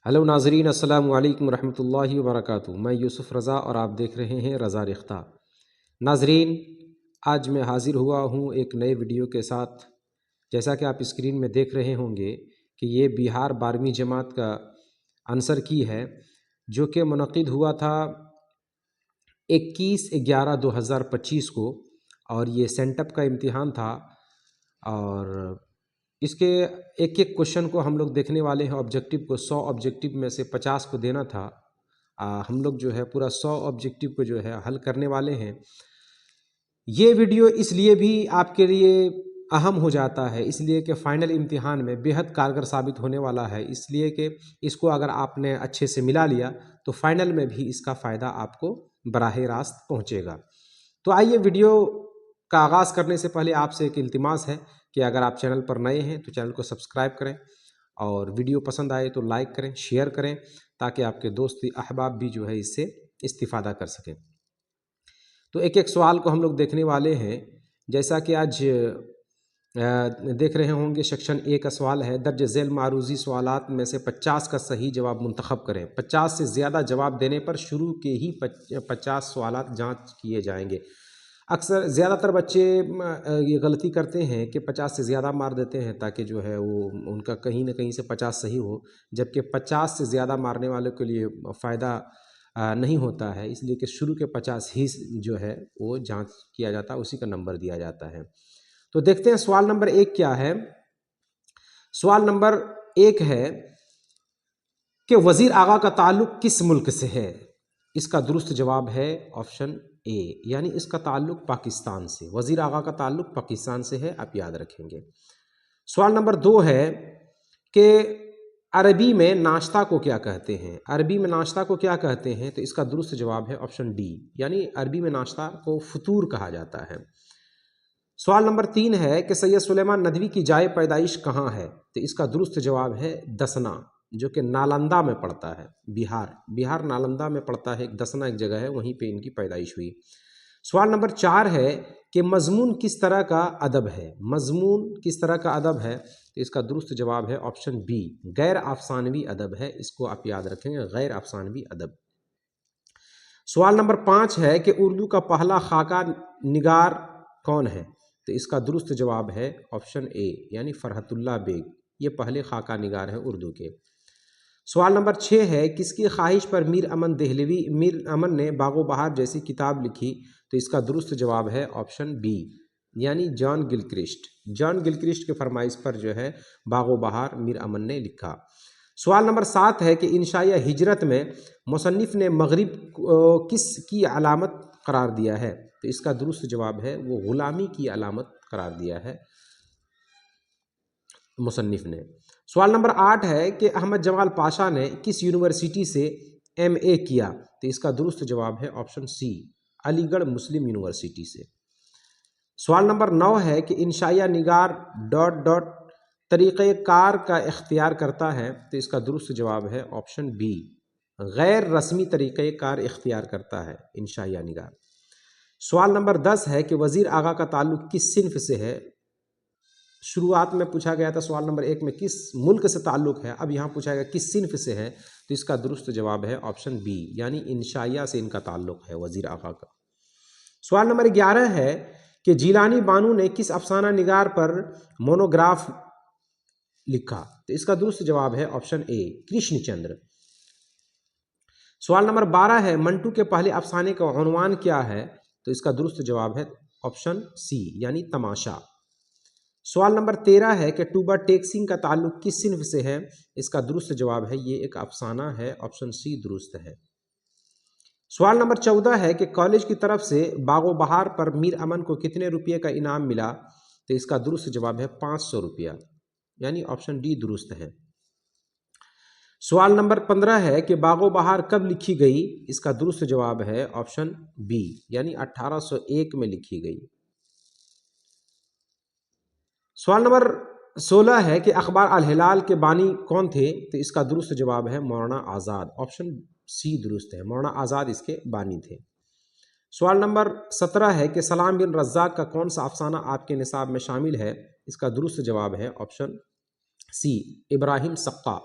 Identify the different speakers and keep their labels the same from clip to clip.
Speaker 1: Hello नाजरीन, अस्सलाम वालेकुम रहमतुल्लाहि व बरकातुहू। मैं यूसुफ़ रज़ा और आप देख रहे हैं रज़ा रिख्ता। नाजरीन, आज मैं हाज़िर हुआ हूँ एक नए वीडियो के साथ। जैसा कि आप स्क्रीन में देख रहे होंगे कि ये बिहार 12वीं जमात का आंसर की है, जो कि मुनक़िद हुआ था 21/11/2025 को, और ये सेंटअप का इम्तिहान था। और इसके एक एक क्वेश्चन को हम लोग देखने वाले हैं। ऑब्जेक्टिव को 100 ऑब्जेक्टिव में से 50 को देना था। हम लोग जो है पूरा 100 ऑब्जेक्टिव को जो है हल करने वाले हैं। ये वीडियो इसलिए भी आपके लिए अहम हो जाता है, इसलिए कि फ़ाइनल इम्तिहान में बेहद कारगर साबित होने वाला है। इसलिए कि इसको अगर आपने अच्छे से मिला लिया तो फ़ाइनल में भी इसका फ़ायदा आपको बराह रास्त पहुँचेगा। तो आइए, वीडियो का आगाज़ करने से पहले आपसे एक इल्तिमास है कि अगर आप चैनल पर नए हैं तो चैनल को सब्सक्राइब करें, और वीडियो पसंद आए तो लाइक करें, शेयर करें, ताकि आपके दोस्त अहबाब भी जो है इससे इस्तिफ़ादा कर सकें। तो एक एक सवाल को हम लोग देखने वाले हैं। जैसा कि आज देख रहे होंगे, सेक्शन ए का सवाल है, दर्ज झेल मारूज़ी सवालात में से 50 का सही जवाब मुंतखब करें। 50 से ज़्यादा जवाब देने पर शुरू के ही 50 सवालात जांच किए जाएंगे। अक्सर ज़्यादातर बच्चे ये गलती करते हैं कि 50 से ज़्यादा मार देते हैं ताकि जो है वो उनका कहीं ना कहीं से 50 सही हो, जबकि 50 से ज़्यादा मारने वालों के लिए फ़ायदा नहीं होता है। इसलिए कि शुरू के 50 ही जो है वो जांच किया जाता है, उसी का नंबर दिया जाता है। तो देखते हैं सवाल नंबर 1 क्या है। सवाल नंबर 1 है कि वज़ीर आगा का ताल्लुक़ किस मुल्क से है। इसका दुरुस्त जवाब है ऑप्शन ए, यानी इसका ताल्लुक़ पाकिस्तान से। वज़ीर आगा का ताल्लुक़ पाकिस्तान से है, आप याद रखेंगे। सवाल नंबर 2 है कि अरबी में नाश्ता को क्या कहते हैं। अरबी में नाश्ता को क्या कहते हैं, तो इसका दुरुस्त जवाब है ऑप्शन डी, यानी अरबी में नाश्ता को फतूर कहा जाता है। सवाल नंबर 3 है कि सैयद सुलेमान नदवी की जाए पैदाइश कहाँ है, तो इसका दुरुस्त जवाब है दसना, जो कि नालंदा में पड़ता है। बिहार नालंदा में पड़ता है। एक दसना एक जगह है, वहीं पे इनकी पैदाइश हुई। सवाल नंबर 4 है कि मजमून किस तरह का अदब है। मजमून किस तरह का अदब है, तो इसका दुरुस्त जवाब है ऑप्शन बी, गैर अफसानवी अदब है। इसको आप याद रखेंगे, गैर अफसानवी अदब। सवाल नंबर 5 है कि उर्दू का पहला खाका निगार कौन है, तो इसका दुरुस्त जवाब है ऑप्शन ए, यानी फरहतुल्लाह बेग। ये पहले खाका निगार हैं उर्दू के। सवाल नंबर 6 है, किसकी ख्वाहिश पर मीर अमन ने बागो बहार जैसी किताब लिखी, तो इसका दुरुस्त जवाब है ऑप्शन बी, यानी जॉन गिलक्रिस्ट। जॉन गिलक्रिस्ट के फरमाइश पर जो है बागो बहार मीर अमन ने लिखा। सवाल नंबर 7 है कि इंशाया हिजरत में मुसन्निफ ने मगरिब किस की अलामत करार दिया है, तो इसका दुरुस्त जवाब है वो ग़ुलामी की अलामत करार दिया है मुसन्निफ ने। सवाल नंबर 8 है कि अहमद जमाल पाशा ने किस यूनिवर्सिटी से MA किया, तो इसका दुरुस्त जवाब है ऑप्शन सी, अलीगढ़ मुस्लिम यूनिवर्सिटी से। सवाल नंबर 9 है कि इंशाया निगार ... तरीक़ेकार का इख्तियार करता है, तो इसका दुरुस्त जवाब है ऑप्शन बी, गैर रस्मी तरीक़ेकार इख्तियार करता है इंशाया निगार। सवाल नंबर 10 है कि वज़ीर आगा का ताल्लुक़ किस सिन्फ से है। शुरुआत में पूछा गया था सवाल नंबर 1 में किस मुल्क से ताल्लुक़ है, अब यहाँ पूछा गया किस सिन्फ से है, तो इसका दुरुस्त जवाब है ऑप्शन बी, यानी इंशाया से इनका ताल्लुक़ है वज़ीर आगा का। सवाल नंबर 11 है कि जीलानी बानू ने किस अफसाना निगार पर मोनोग्राफ लिखा, तो इसका दुरुस्त जवाब है ऑप्शन ए, कृष्णचंद्र। सवाल नंबर 12 है, मंटू के पहले अफसाने का उन्वान क्या है, तो इसका दुरुस्त जवाब है ऑप्शन सी, यानी तमाशा। सवाल नंबर 13 है कि टूबा टेक्सिंग का ताल्लुक़ किस सिन्फ से है, इसका दुरुस्त जवाब है ये एक अफसाना है, ऑप्शन सी दुरुस्त है। सवाल नंबर 14 है कि कॉलेज की तरफ से बागो बहार पर मीर अमन को कितने रुपये का इनाम मिला, तो इसका दुरुस्त जवाब है 500 रुपया, यानी ऑप्शन डी दुरुस्त है। सवाल नंबर 15 है कि बागो बहार कब लिखी गई, इसका दुरुस्त जवाब है ऑप्शन बी, यानी 1801 में लिखी गई। सवाल नंबर 16 है कि अखबार अल हिलाल के बानी कौन थे, तो इसका दुरुस्त जवाब है मौलाना आज़ाद, ऑप्शन सी दुरुस्त है, मौलाना आज़ाद इसके बानी थे। सवाल नंबर 17 है कि सलाम बिन रज़्ज़ाक़ का कौन सा अफसाना आपके निसाब में शामिल है, इसका दुरुस्त जवाब है ऑप्शन सी, इब्राहिम सक्का।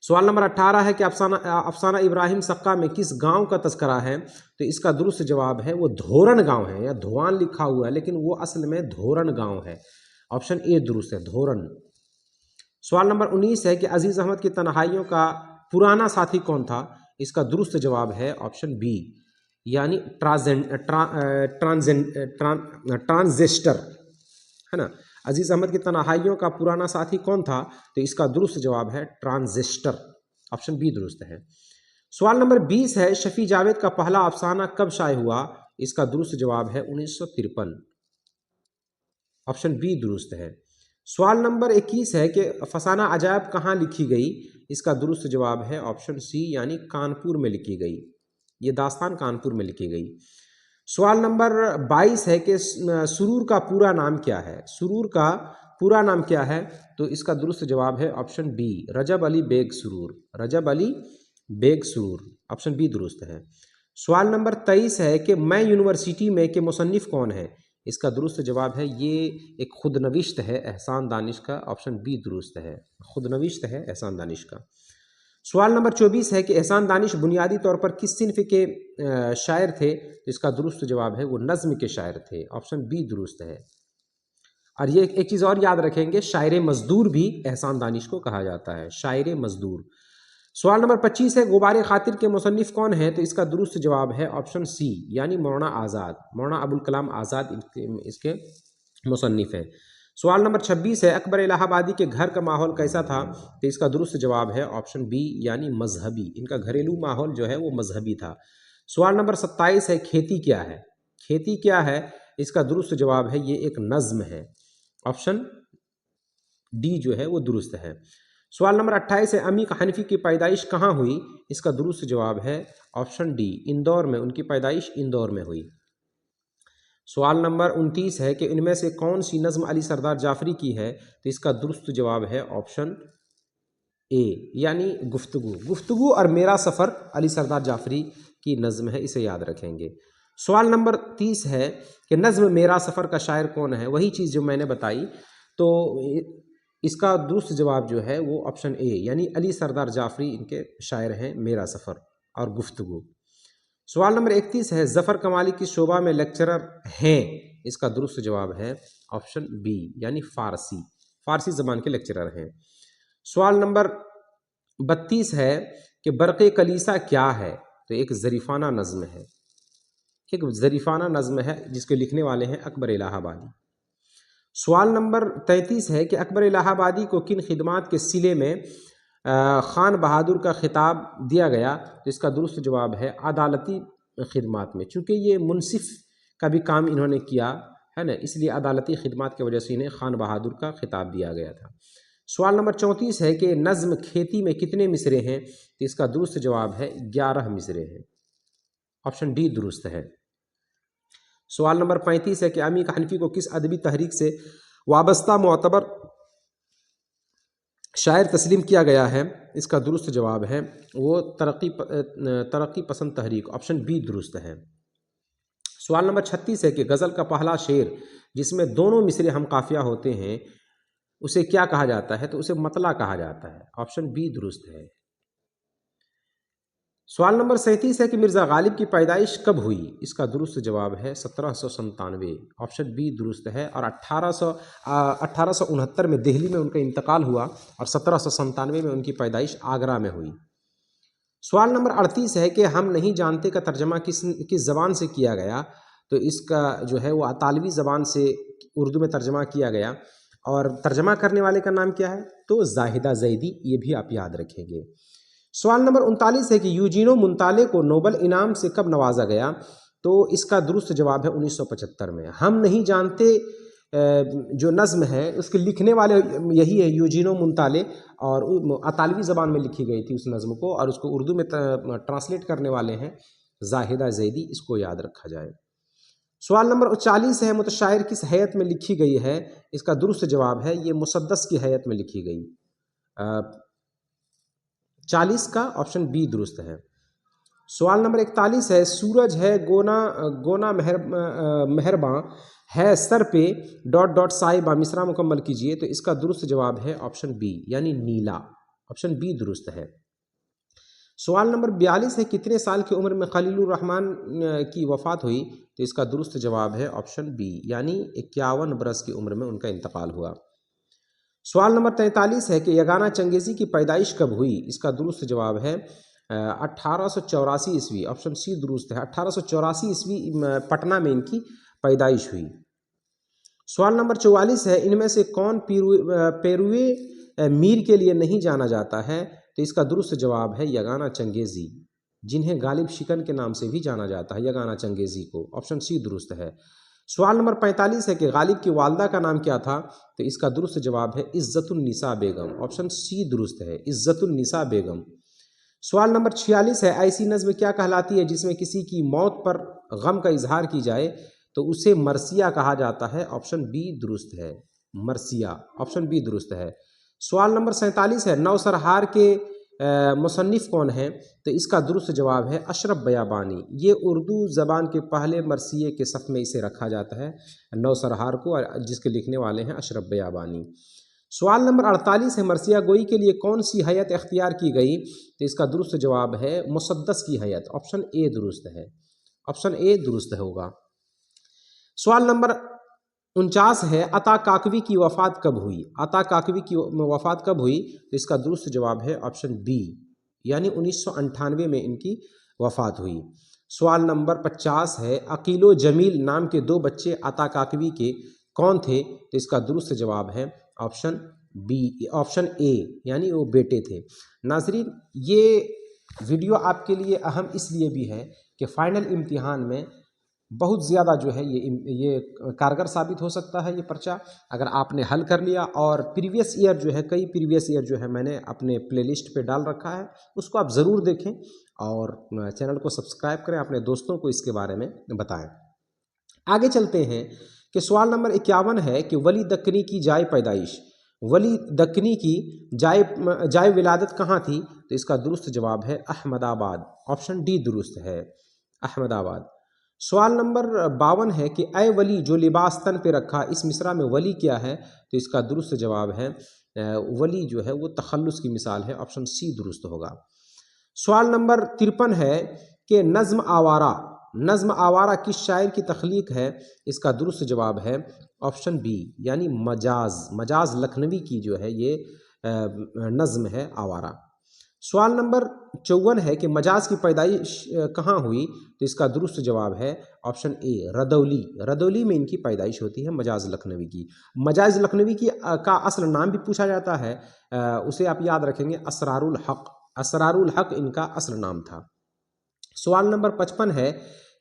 Speaker 1: सवाल नंबर 18 है कि अफसाना इब्राहिम सक्का में किस गांव का तस्करा है? तो इसका दुरुस्त जवाब है वो धोरन गांव है, या धोवान लिखा हुआ है लेकिन वो असल में धोरन गांव है। ऑप्शन ए दुरुस्त है, धोरन। सवाल नंबर 19 है कि अजीज अहमद की तन्हाइयों का पुराना साथी कौन था? इसका दुरुस्त जवाब है ऑप्शन बी, यानी ट्रांजिस्टर, है ना। अजीज अहमद की तन्हाइयों का पुराना साथी कौन था? तो इसका दुरुस्त जवाब है ट्रांजिस्टर, ऑप्शन बी दुरुस्त है। सवाल नंबर 20 है शफी जावेद का पहला अफसाना कब शाये हुआ? इसका दुरुस्त जवाब है 1953, ऑप्शन बी दुरुस्त है। सवाल नंबर 21 है कि फसाना अजायब कहाँ लिखी गई? इसका दुरुस्त जवाब है ऑप्शन सी, यानी कानपुर में लिखी गई। ये दास्तान कानपुर में लिखी गई। सवाल नंबर 22 है कि सुरूर का पूरा नाम क्या है? सुरूर का पूरा नाम क्या है? तो इसका दुरुस्त जवाब है ऑप्शन बी, रजब अली बेग सुरूर, रजब अली बेग सुरूर, ऑप्शन बी दुरुस्त है। सवाल नंबर 23 है कि मैं यूनिवर्सिटी में के मुसन्निफ कौन है? इसका दुरुस्त जवाब है ये एक खुदनविश्त है एहसान दानिश का, ऑप्शन बी दुरुस्त है, खुदनविश्त है एहसान दानिश का। सवाल नंबर 24 है कि एहसान दानिश बुनियादी तौर पर किस सिन्फ के शायर थे? तो इसका दुरुस्त जवाब है वो नज़्म के शायर थे, ऑप्शन बी दुरुस्त है। और ये एक चीज़ और याद रखेंगे, शायर मजदूर भी एहसान दानिश को कहा जाता है, शायर मजदूर। सवाल नंबर 25 है गुबार खातिर के मुसन्निफ कौन है? तो इसका दुरुस्त जवाब है ऑप्शन सी, यानी मौलाना आज़ाद, मौलाना अबुल कलाम आज़ाद इसके मुसन्निफ हैं। सवाल नंबर 26 है अकबर इलाहाबादी के घर का माहौल कैसा था? तो इसका दुरुस्त जवाब है ऑप्शन बी, यानी मजहबी, इनका घरेलू माहौल जो है वो मजहबी था। सवाल नंबर 27 है खेती क्या है? खेती क्या है? इसका दुरुस्त जवाब है ये एक नज़्म है, ऑप्शन डी जो है वो दुरुस्त है। सवाल नंबर 28 है अमीक हनफी की पैदाइश कहाँ हुई? इसका दुरुस्त जवाब है ऑप्शन डी, इंदौर में, उनकी पैदाइश इंदौर में हुई। सवाल नंबर 29 है कि इनमें से कौन सी नज़्म अली सरदार जाफरी की है? तो इसका दुरुस्त जवाब है ऑप्शन ए, यानी गुफ्तगू, गुफ्तगू और मेरा सफ़र अली सरदार जाफरी की नज़्म है, इसे याद रखेंगे। सवाल नंबर 30 है कि नज़्म मेरा सफ़र का शायर कौन है? वही चीज़ जो मैंने बताई, तो इसका दुरुस्त जवाब जो है वो ऑप्शन ए, यानी अली सरदार जाफरी इनके शायर हैं, मेरा सफ़र और गुफ्तगू। सवाल नंबर 31 है ज़फ़र कमाली किस शोबा में लेक्चरर हैं? इसका दुरुस्त जवाब है ऑप्शन बी, यानी फ़ारसी, फ़ारसी ज़बान के लेक्चरर हैं। सवाल नंबर 32 है कि बरक़े कलीसा क्या है? तो एक ज़रीफ़ाना नज़्म है, एक ज़रीफ़ाना नज़्म है जिसके लिखने वाले हैं अकबर इलाहाबादी। सवाल नंबर 33 है कि अकबर इलाहाबादी को किन खिदमात के सिले में ख़ान बहादुर का खिताब दिया गया? तो इसका दुरुस्त जवाब है अदालती खिदमात में, चूँकि ये मुनसिफ का भी काम इन्होंने किया है ना, इसलिए अदालती खिदमात की वजह से इन्हें ख़ान बहादुर का खिताब दिया गया था। सवाल नंबर 34 है कि नज़्म खेती में कितने मिसरे हैं? तो इसका दुरुस्त जवाब है 11 मिसरे हैं, ऑप्शन डी दुरुस्त है। सवाल नंबर 35 है कि अमीक हनफी को किस अदबी तहरीक से वाबस्ता मोतबर शायर तस्लीम किया गया है? इसका दुरुस्त जवाब है वो तरक्की पसंद तहरीक, ऑप्शन बी दुरुस्त है। सवाल नंबर 36 है कि गज़ल का पहला शेर जिसमें दोनों मिसरे हम काफिया होते हैं उसे क्या कहा जाता है? तो उसे मतला कहा जाता है, ऑप्शन बी दुरुस्त है। सवाल नंबर 37 है कि मिर्ज़ा गालिब की पैदाइश कब हुई? इसका दुरुस्त जवाब है 1797, ऑप्शन बी दुरुस्त है। और 1869 में दिल्ली में उनका इंतकाल हुआ और 1797 में उनकी पैदाइश आगरा में हुई। सवाल नंबर 38 है कि हम नहीं जानते का तर्जमा किस ज़बान से किया गया? तो इसका जो है वो अतालवी ज़बान से उर्दू में तर्जमा किया गया, और तर्जमा करने वाले का नाम क्या है? तो जाहिदा ज़ैदी, ये भी आप याद रखेंगे। सवाल नंबर 39 है कि यूजीनो मुंताले को नोबल इनाम से कब नवाजा गया? तो इसका दुरुस्त जवाब है 1975 में। हम नहीं जानते जो नज़्म है उसके लिखने वाले यही है यूजीनो मुंताले, और अतालवी ज़बान में लिखी गई थी उस नज़्म को, और उसको उर्दू में ट्रांसलेट करने वाले हैं जाहिदा ज़ैदी, इसको याद रखा जाए। सवाल नंबर 40 है मुतशायर किस हैत में लिखी गई है? इसका दुरुस्त जवाब है ये मुसद्दस की हैत में लिखी गई, 40 का ऑप्शन बी दुरुस्त है। सवाल नंबर 41 है सूरज है गोना गोना मेहरबां है सर पे डॉट डॉट साहिबा मिसरा मुकम्मल कीजिए। तो इसका दुरुस्त जवाब है ऑप्शन बी, यानी नीला, ऑप्शन बी दुरुस्त है। सवाल नंबर 42 है, कितने साल की उम्र में खलीलुर रहमान की वफ़ात हुई? तो इसका दुरुस्त जवाब है ऑप्शन बी, यानी 51 बरस की उम्र में उनका इंतकाल हुआ। सवाल नंबर 43 है कि यगाना चंगेज़ी की पैदाइश कब हुई? इसका दुरुस्त जवाब है 1884 ईस्वी, ऑप्शन सी दुरुस्त है। 1884 ईस्वी पटना में इनकी पैदाइश हुई। सवाल नंबर 44 है, इनमें से कौन पेरुए मीर के लिए नहीं जाना जाता है? तो इसका दुरुस्त जवाब है यगाना चंगेज़ी, जिन्हें गालिब शिकन के नाम से भी जाना जाता है, यगाना चंगेज़ी को, ऑप्शन सी दुरुस्त है। सवाल नंबर 45 है कि गालिब की वालदा का नाम क्या था? तो इसका दुरुस्त जवाब है इज़्ज़तुन्निसा बेगम, ऑप्शन सी दुरुस्त है, इज़्ज़तुन्निसा बेगम। सवाल नंबर 46 है, ऐसी नज़्म क्या कहलाती है जिसमें किसी की मौत पर गम का इजहार की जाए? तो उसे मरसिया कहा जाता है, ऑप्शन बी दुरुस्त है, मरसिया, ऑप्शन बी दुरुस्त है। सवाल नंबर 47 है, नौसरहार के मुसन्निफ़ कौन हैं? तो इसका दुरुस्त जवाब है अशरफ बयाबानी। ये उर्दू ज़बान के पहले मरसिए के सफ़ में इसे रखा जाता है, नौसरहार को, जिसके लिखने वाले हैं अशरफ बयाबानी। सवाल नंबर 48 है, मरसिया गोई के लिए कौन सी हैत इख्तियार की गई? तो इसका दुरुस्त जवाब है मुसद्दस की हैत, ऑप्शन ए दुरुस्त है, ऑप्शन ए दुरुस्त होगा। सवाल नंबर 49 है, अता काकवी की वफ़ात कब हुई? अता काकवी की वफ़ात कब हुई? तो इसका दुरुस्त जवाब है ऑप्शन बी, यानी 1998 में इनकी वफ़ात हुई। सवाल नंबर 50 है, अकीलो जमील नाम के 2 बच्चे अता काकवी के कौन थे? तो इसका दुरुस्त जवाब है ऑप्शन बी, ऑप्शन ए, यानी वो बेटे थे। नाज़रीन, ये वीडियो आपके लिए अहम इसलिए भी है कि फ़ाइनल इम्तिहान में बहुत ज़्यादा जो है ये कारगर साबित हो सकता है ये पर्चा, अगर आपने हल कर लिया। और प्रीवियस ईयर जो है, कई प्रीवियस ईयर जो है मैंने अपने प्लेलिस्ट पे डाल रखा है, उसको आप ज़रूर देखें और चैनल को सब्सक्राइब करें, अपने दोस्तों को इसके बारे में बताएं। आगे चलते हैं कि सवाल नंबर 51 है कि वली दक्कनी की जाए पैदाइश, वली दक्कनी की जाए विलादत कहाँ थी? तो इसका दुरुस्त जवाब है अहमदाबाद, ऑप्शन डी दुरुस्त है, अहमदाबाद। सवाल नंबर 52 है कि ऐ वली जो लिबास तन पे रखा, इस मिसरा में वली क्या है? तो इसका दुरुस्त जवाब है वली जो है वो तखल्लुस की मिसाल है, ऑप्शन सी दुरुस्त होगा। सवाल नंबर 53 है कि नज़्म आवारा, नज़्म आवारा किस शायर की तख्लीक है? इसका दुरुस्त जवाब है ऑप्शन बी, यानी मजाज लखनवी की जो है ये नज़्म है आवारा। सवाल नंबर 54 है कि मजाज की पैदाइश कहाँ हुई? तो इसका दुरुस्त जवाब है ऑप्शन ए, रदौली, रदौली में इनकी पैदाइश होती है मजाज लखनवी की। मजाज लखनवी की का असल नाम भी पूछा जाता है, उसे आप याद रखेंगे असरारुल हक, असरारुल हक इनका असल नाम था। सवाल नंबर 55 है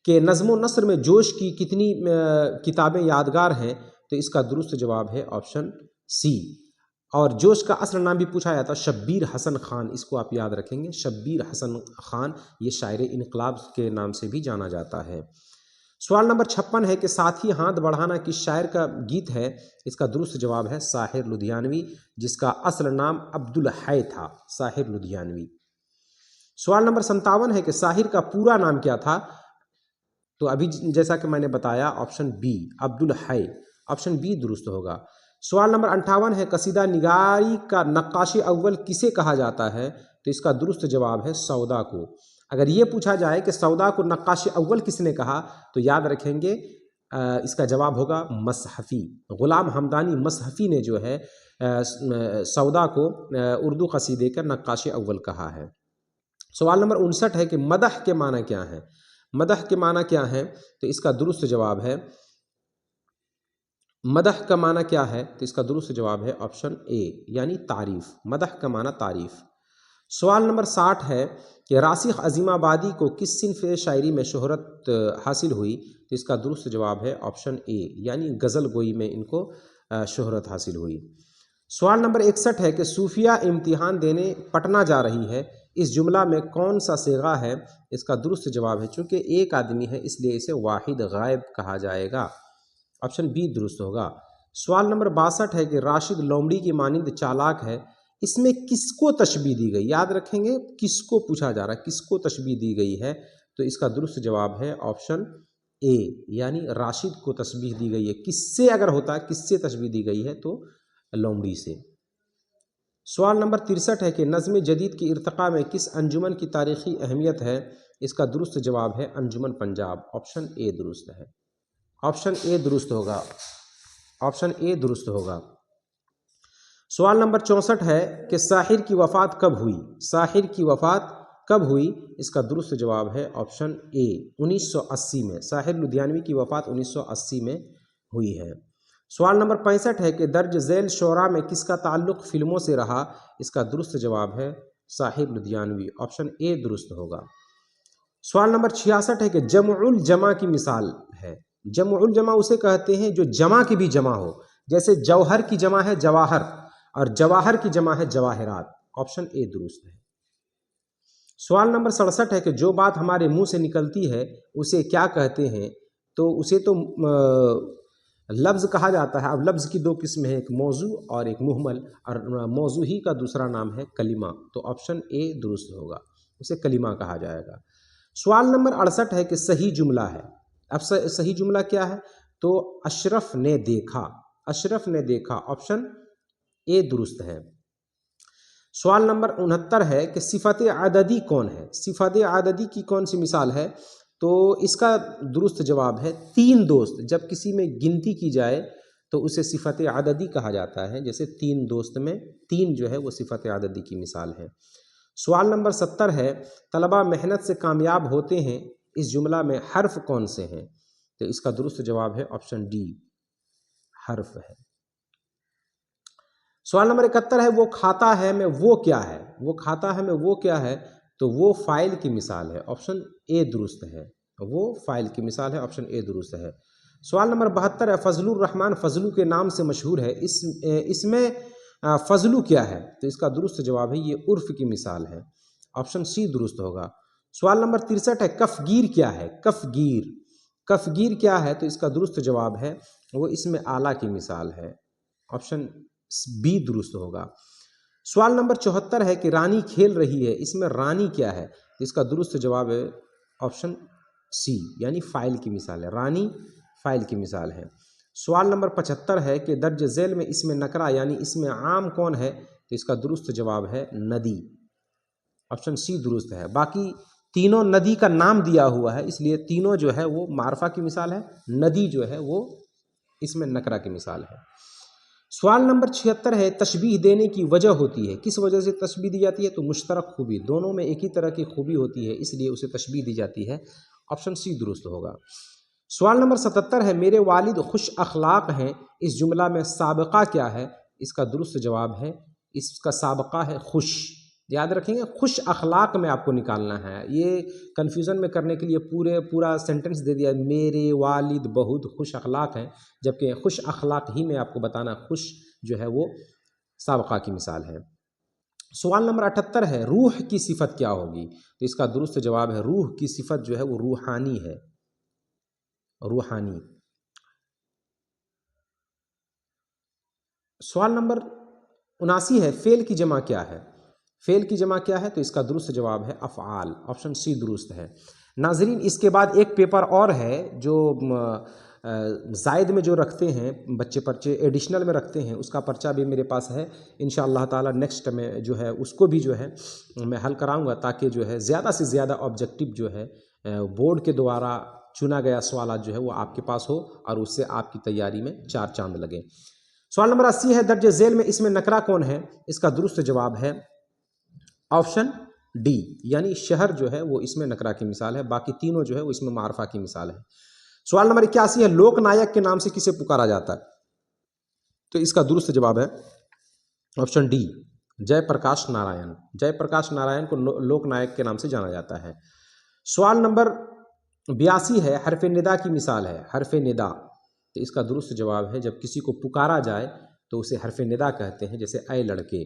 Speaker 1: कि नज़्म व नस्र में जोश की कितनी किताबें यादगार हैं? तो इसका दुरुस्त जवाब है ऑप्शन सी। और जोश का असल नाम भी पूछा जाता है शब्बीर हसन खान, इसको आप याद रखेंगे, शब्बीर हसन खान, ये शायर इनकलाब के नाम से भी जाना जाता है। सवाल नंबर 56 है कि साथी हाथ बढ़ाना किस शायर का गीत है? इसका दुरुस्त जवाब है साहिर लुधियानवी, जिसका असल नाम अब्दुल है था, साहिर लुधियानवी। सवाल नंबर 57 है कि साहिर का पूरा नाम क्या था? तो अभी जैसा कि मैंने बताया ऑप्शन बी, अब्दुल है, ऑप्शन बी दुरुस्त होगा। सवाल नंबर 58 है, कसीदा निगारी का नक्काशी अव्वल किसे कहा जाता है? तो इसका दुरुस्त जवाब है सौदा को। अगर ये पूछा जाए कि सौदा को नक्काशी अव्वल किसने कहा, तो याद रखेंगे इसका जवाब होगा मसहफ़ी, ग़ुलाम हमदानी मसहफ़ी ने जो है सौदा को उर्दू कसीदे का नक्काशी अव्वल कहा है। सवाल नंबर 59 है कि मदह के माना क्या है? मदह के माना क्या है? तो इसका दुरुस्त जवाब है, मदह का माना क्या है? तो इसका दुरुस्त जवाब है ऑप्शन ए, यानी तारीफ़, मदह का माना तारीफ़। सवाल नंबर 60 है कि रासिख अज़ीमाबादी को किस सिन्फ़ शायरी में शोहरत हासिल हुई? तो इसका दुरुस्त जवाब है ऑप्शन ए, यानी गज़ल गोई में इनको शोहरत हासिल हुई। सवाल नंबर 61 है कि सूफिया इम्तिहान देने पटना जा रही है, इस जुमला में कौन सा सेगा है? इसका दुरुस्त जवाब है, चूँकि एक आदमी है इसलिए इसे वाहिद गायब कहा जाएगा, ऑप्शन बी दुरुस्त होगा। सवाल नंबर 62 है कि राशिद लोमड़ी की मानिंद चालाक है, इसमें किसको तशबीह दी गई? याद रखेंगे किसको पूछा जा रहा है, किसको तशबीह दी गई है? तो इसका दुरुस्त जवाब है ऑप्शन ए, यानी राशिद को तशबीह दी गई है। किससे अगर होता है, किससे तशबीह दी गई है? तो लोमड़ी से। سوال نمبر 63 ہے کہ نظم جدید کی ارتقاء میں کس انجمن کی تاریخی اہمیت ہے؟ اس کا درست جواب ہے انجمن پنجاب، آپشن اے درست ہے، آپشن اے درست ہوگا، آپشن اے درست ہوگا۔ سوال نمبر 64 ہے کہ ساحر کی وفات کب ہوئی؟ ساحر کی وفات کب ہوئی؟ اس کا درست جواب ہے آپشن اے 1980 میں، ساحر لدھیانوی کی وفات 1980 میں ہوئی ہے۔ سوال نمبر 65 ہے کہ درج ذیل شعراء میں کس کا تعلق فلموں سے رہا؟ اس کا درست جواب ہے ساحر لدھیانوی، آپشن اے درست ہوگا۔ سوال نمبر 66 ہے کہ جمع الجمع کی مثال ہے۔ جمع الجمع اسے کہتے ہیں جو جمع کی بھی جمع ہو، جیسے جوہر کی جمع ہے جواہر اور جواہر کی جمع ہے جواہرات، آپشن اے درست ہے۔ سوال نمبر 67 ہے کہ جو بات ہمارے منہ سے نکلتی ہے اسے کیا کہتے ہیں؟ تو اسے تو لفظ کہا جاتا ہے۔ اب لفظ کی دو قسمیں ہیں، ایک موضوع اور ایک محمل، اور موضوع ہی کا دوسرا نام ہے کلمہ، تو آپشن اے درست ہوگا، اسے کلمہ کہا جائے گا۔ سوال نمبر 68 ہے کہ صحیح جملہ ہے۔ اب صحیح جملہ کیا ہے؟ تو اشرف نے دیکھا، اشرف نے دیکھا، آپشن اے درست ہے۔ سوال نمبر 69 ہے کہ صفت عددی کون ہے؟ صفت عددی کی کون سی مثال ہے؟ تو اس کا درست جواب ہے تین دوست۔ جب کسی میں گنتی کی جائے تو اسے صفت عددی کہا جاتا ہے، جیسے تین دوست میں تین جو ہے وہ صفت عددی کی مثال ہے۔ سوال نمبر 70 ہے طلبہ محنت سے کامیاب ہوتے ہیں، اس جملہ میں حرف کون سے ہیں؟ تو اس کا درست جواب ہے آپشن ڈی، حرف ہے۔ سوال نمبر 71 ہے وہ کھاتا ہے میں وہ کیا ہے؟ وہ کھاتا ہے میں وہ کیا ہے؟ تو وہ فاعل کی مثال ہے، آپشن اے درست ہے، وہ فاعل کی مثال ہے، آپشن اے درست ہے۔ سوال نمبر 72 ہے فضل الرحمن فضلو کے نام سے مشہور ہے، اس میں فضلو کیا ہے؟ تو اس کا درست جواب ہے یہ عرف کی مثال ہے، آپشن سی درست ہوگا۔ سوال نمبر 63 ہے کفگیر کیا ہے؟ کفگیر، کفگیر کیا ہے؟ تو اس کا درست جواب ہے وہ اسم اعلیٰ کی مثال ہے، آپشن بی درست ہوگا۔ سوال نمبر 74 ہے کہ رانی کھیل رہی ہے، اس میں رانی کیا ہے؟ اس کا درست جواب ہے آپشن سی، یعنی فاعل کی مثال ہے، رانی فاعل کی مثال ہے۔ سوال نمبر 75 ہے کہ درج ذیل میں اسم نکرہ یعنی اسم عام کون ہے؟ تو اس کا درست جواب ہے ندی، آپشن سی درست ہے۔ باقی تینوں ندی کا نام دیا ہوا ہے، اس لیے تینوں جو ہے وہ معرفہ کی مثال ہے، ندی جو ہے وہ اسم نکرہ کی مثال ہے۔ سوال نمبر 76 ہے تشبیہ دینے کی وجہ ہوتی ہے، کس وجہ سے تشبیہ دی جاتی ہے؟ تو مشترک خوبی، دونوں میں ایک ہی طرح کی خوبی ہوتی ہے اس لیے اسے تشبیہ دی جاتی ہے، آپشن سی درست ہوگا۔ سوال نمبر 77 ہے میرے والد خوش اخلاق ہیں، اس جملہ میں سابقہ کیا ہے؟ اس کا درست جواب ہے اس کا سابقہ ہے خوش، یاد رکھیں گے خوش اخلاق میں آپ کو نکالنا ہے، یہ کنفیوژن میں کرنے کے لیے پورا سینٹنس دے دیا میرے والد بہت خوش اخلاق ہیں، جبکہ خوش اخلاق ہی میں آپ کو بتانا خوش جو ہے وہ سابقہ کی مثال ہے۔ سوال نمبر 78 ہے روح کی صفت کیا ہوگی؟ تو اس کا درست جواب ہے روح کی صفت جو ہے وہ روحانی ہے، روحانی۔ سوال نمبر 79 ہے فعل کی جمع کیا ہے؟ فعل کی جمع کیا ہے؟ تو اس کا درست جواب ہے افعال، آپشن سی درست ہے۔ ناظرین اس کے بعد ایک پیپر اور ہے جو زائد میں جو رکھتے ہیں بچے پرچے ایڈیشنل میں رکھتے ہیں، اس کا پرچہ بھی میرے پاس ہے، انشاءاللہ تعالی نیکسٹ میں جو ہے اس کو بھی جو ہے میں حل کراؤں گا، تاکہ جو ہے زیادہ سے زیادہ آبجیکٹیو جو ہے بورڈ کے دوارا چنا گیا سوالات جو ہے وہ آپ کے پاس ہو اور اس سے آپ کی تیاری میں چار چاند لگے۔ سوال نمبر 80 ہے درج ذیل میں اسم نکرہ کون ہے؟ اس کا درست جواب ہے آپشن ڈی، یعنی شہر جو ہے وہ اسم نکرہ کی مثال ہے، باقی تینوں جو ہے وہ اسم معرفہ کی مثال ہے۔ سوال نمبر 81 ہے لوک نائک کے نام سے کسے پکارا جاتا ہے؟ تو اس کا درست جواب ہے option D Jayaprakash Narayan, Jayaprakash Narayan کو لوک نائک کے نام سے جانا جاتا ہے۔ سوال نمبر 82 ہے حرف ندا کی مثال ہے، حرف ندا، تو اس کا درست جواب ہے جب کسی کو پکارا جائے تو اسے حرف ندا کہتے ہیں، جیسے اے لڑکے،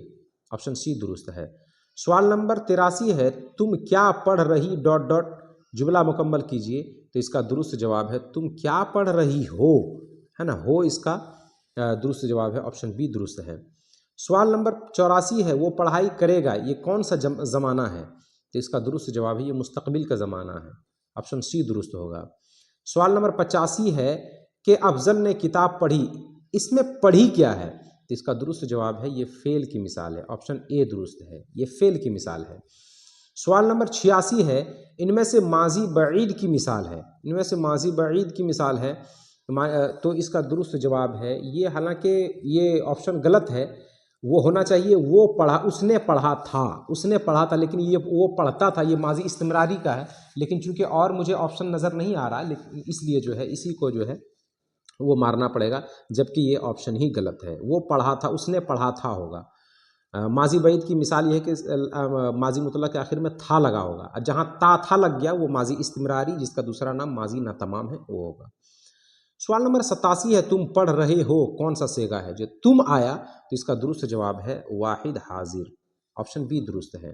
Speaker 1: آپشن سی درست ہے۔ سوال نمبر 83 ہے تم کیا پڑھ رہی ... جملہ مکمل کیجئے، تو اس کا درست جواب ہے تم کیا پڑھ رہی ہو، ہے نا، ہو اس کا درست جواب ہے، آپشن بی درست ہے۔ سوال نمبر 84 ہے وہ پڑھائی کرے گا، یہ کون سا زمانہ ہے؟ تو اس کا درست جواب ہے یہ مستقبل کا زمانہ ہے، آپشن سی درست ہوگا۔ سوال نمبر 85 ہے کہ افضل نے کتاب پڑھی، اس میں پڑھی کیا ہے؟ تو اس کا درست جواب ہے یہ فعل کی مثال ہے، آپشن اے درست ہے، یہ فعل کی مثال ہے۔ سوال نمبر 86 ہے، ان میں سے ماضی بعید کی مثال ہے، ان میں سے ماضی بعید کی مثال ہے تو اس کا درست جواب ہے یہ، حالانکہ یہ آپشن غلط ہے، وہ ہونا چاہیے وہ پڑھا، اس نے پڑھا تھا، اس نے پڑھا تھا، لیکن یہ وہ پڑھتا تھا، یہ ماضی استمراری کا ہے، لیکن چونکہ اور مجھے آپشن نظر نہیں آ رہا لیکن اس لیے جو ہے اسی کو جو ہے وہ مارنا پڑے گا، جبکہ یہ آپشن ہی غلط ہے، وہ پڑھا تھا، اس نے پڑھا تھا ہوگا۔ ماضی بعید کی مثال یہ ہے کہ ماضی مطلق کے آخر میں تھا لگا ہوگا، جہاں تا تھا لگ گیا وہ ماضی استمراری، جس کا دوسرا نام ماضی ناتمام ہے، وہ ہوگا۔ سوال نمبر 87 ہے، تم پڑھ رہے ہو کون سا صیغہ ہے؟ جو تم آیا تو اس کا درست جواب ہے واحد حاضر، آپشن بی درست ہے۔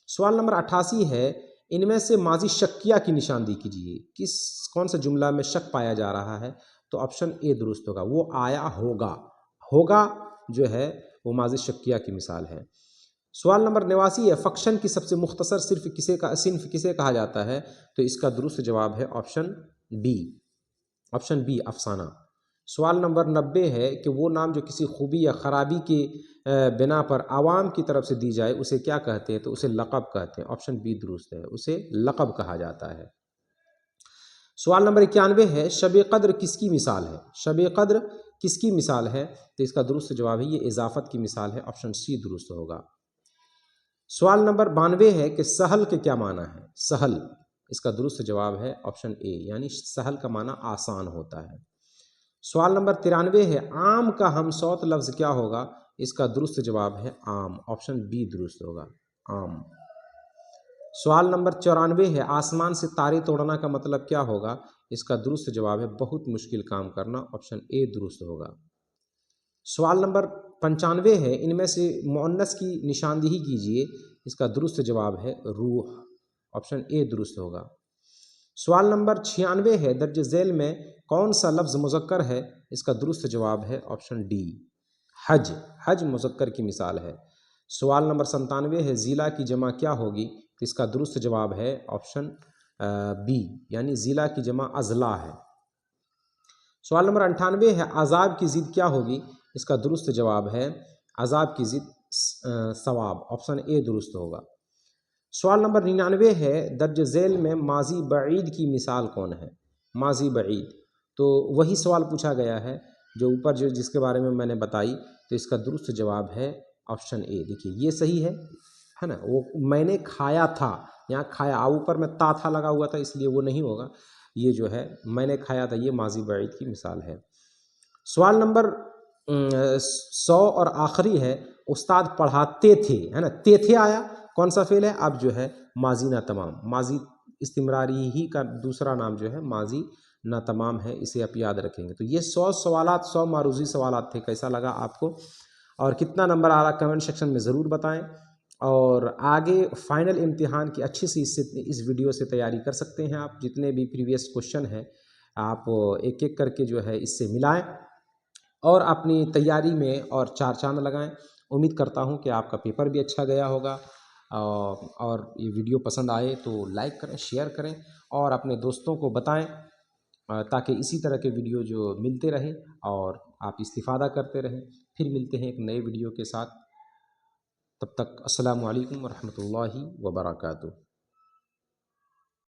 Speaker 1: سوال نمبر 88 ہے، ان میں سے ماضی شکیہ کی نشاندہی کیجیے، کون سے جملہ میں شک پایا جا رہا ہے؟ تو آپشن اے درست ہوگا، وہ آیا ہوگا، ہوگا جو ہے وہ ماضی شکیہ کی مثال ہے۔ سوال نمبر 89 ہے، فکشن کی سب سے مختصر صنف کسے کہا جاتا ہے؟ تو اس کا درست جواب ہے آپشن بی، آپشن بی افسانہ۔ سوال نمبر 90 ہے کہ وہ نام جو کسی خوبی یا خرابی کی بنا پر عوام کی طرف سے دی جائے اسے کیا کہتے ہیں؟ تو اسے لقب کہتے ہیں، آپشن بی درست ہے، اسے لقب کہا جاتا ہے۔ سوال نمبر 91 ہے، شب قدر کس کی مثال ہے؟ شب قدر کس کی مثال ہے؟ تو اس کا درست جواب ہے یہ اضافت کی مثال ہے، آپشن سی درست ہوگا۔ سوال نمبر 92 ہے کہ سہل کے کیا معنی ہے؟ سہل، اس کا درست جواب ہے آپشن اے، یعنی سہل کا معنی آسان ہوتا ہے۔ سوال نمبر 93 ہے، عام کا ہم صوت لفظ کیا ہوگا؟ اس کا درست جواب ہے عام، آپشن بی درست ہوگا، عام۔ سوال نمبر 94 ہے، آسمان سے تارے توڑنا کا مطلب کیا ہوگا؟ اس کا درست جواب ہے بہت مشکل کام کرنا، آپشن اے درست ہوگا۔ سوال نمبر 95 ہے، ان میں سے مؤنث کی نشاندہی کیجیے، اس کا درست جواب ہے روح، آپشن اے درست ہوگا۔ سوال نمبر 96 ہے، درج ذیل میں کون سا لفظ مذکر ہے؟ اس کا درست جواب ہے آپشن ڈی، حج، حج مذکر کی مثال ہے۔ سوال نمبر 97 ہے، ضلع کی جمع کیا ہوگی؟ تو اس کا درست جواب ہے آپشن بی، یعنی ضلع کی جمع اضلاع ہے۔ سوال نمبر 98 ہے، عذاب کی ضد کیا ہوگی؟ اس کا درست جواب ہے عذاب کی ضد ثواب، آپشن اے درست ہوگا۔ سوال نمبر 99 ہے، درج ذیل میں ماضی بعید کی مثال کون ہے؟ ماضی بعید، تو وہی سوال پوچھا گیا ہے جو اوپر جس کے بارے میں نے بتائی، تو اس کا درست جواب ہے آپشن اے۔ دیکھیے یہ صحیح ہے نا، وہ میں نے کھایا تھا، یہاں کھایا اوپر میں تا تھا لگا ہوا تھا اس لیے وہ نہیں ہوگا، یہ جو ہے میں نے کھایا تھا، یہ ماضی بعید کی مثال ہے۔ سوال نمبر 100 اور آخری ہے، استاد پڑھاتے تھے، ہے نا، تے تھے آیا کون سا فعل ہے؟ اب جو ہے ماضی ناتمام، ماضی استمراری ہی کا دوسرا نام جو ہے ماضی ناتمام ہے، اسے آپ یاد رکھیں گے۔ تو یہ 100 سوالات، 100 معروضی سوالات تھے، کیسا لگا آپ کو اور کتنا نمبر آ رہا کمنٹ سیکشن میں ضرور بتائیں، اور آگے فائنل امتحان کی اچھی سی اس ویڈیو سے تیاری کر سکتے ہیں آپ، جتنے بھی پریویس کوشچن ہیں آپ ایک ایک کر کے جو ہے اس سے ملائیں اور اپنی تیاری میں اور چار چاند لگائیں۔ امید کرتا ہوں کہ آپ کا پیپر بھی اچھا گیا ہوگا، اور یہ ویڈیو پسند آئے تو لائک کریں، شیئر کریں اور اپنے دوستوں کو بتائیں، تاکہ اسی طرح کے ویڈیو جو ملتے رہیں اور آپ استفادہ کرتے رہیں۔ پھر ملتے ہیں ایک نئے ویڈیو کے ساتھ، تب تک السلام علیکم ورحمۃ اللہ وبرکاتہ۔